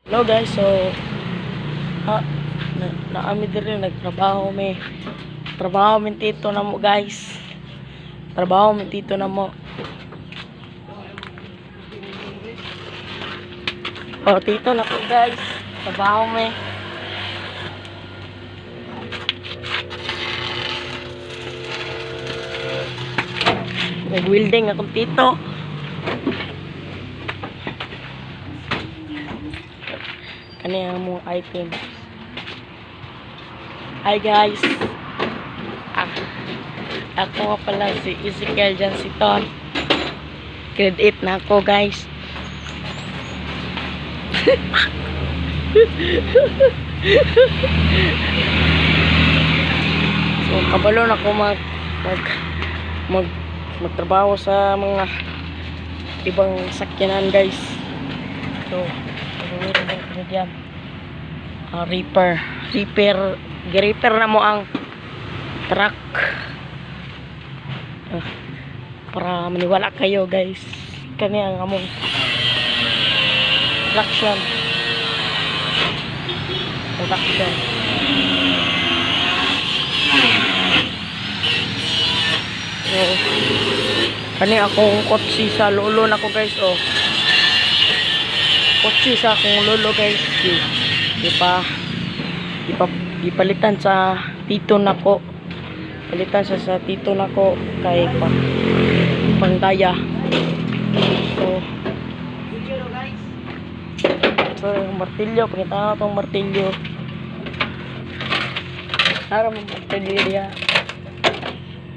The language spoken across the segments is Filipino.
Hello guys, so naami diri nagtrabaho mi. Trabaho mi tito na mo guys. Trabaho mi tito na mo. Oh, tito na ko guys. Trabaho mi. Nag-welding akong tito. Kani ang mga items. Hi guys. Ako nga pala si Ezekiel Jansiton. Grade 8 na ako guys. So kabalo na ako magtrabaho sa mga ibang sakyanan guys. So diyan. Repair na mo ang truck. Para maniwala kayo guys. Kani ang among production. So, kani akong kotse sa lolo nako guys, oh. Kotse sa akong lolo guys. Ipalitan sa tito nako. Palitan sa tito nako kay pangdaya. So martilyo, pakita na itong martilyo. Para mo martilyo diya.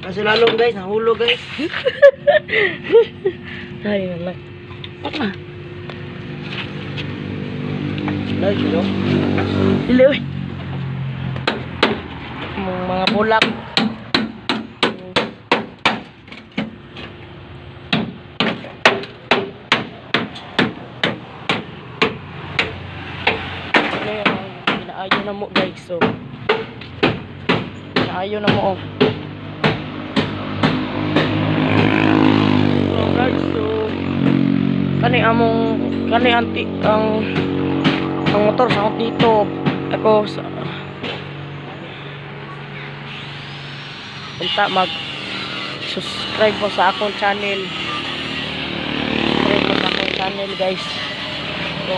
Kasi lalong guys, nahulog guys. Ay, wala. Nice, you know? Dili, uy. Mga bulak. Pinaayo na mo guys, so pinaayo na mo, oh. So guys, so kani ang motor sa akong dito. Ako sa punta mag-subscribe mo sa akong channel. Subscribe mo sa akong channel guys. So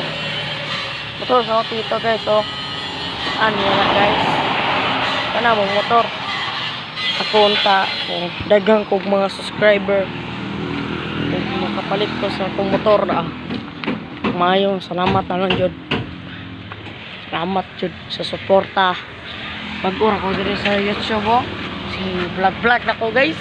motor sa akong dito guys, so ano yan guys, kana mong motor ako unta kung daghang kog mga subscriber kung makapalit ko sa akong motor mayong salamat na lang jud. Salamat jud sa suporta. Pag-ura ko diri sa YouTube, oh. Si vlog na ko guys.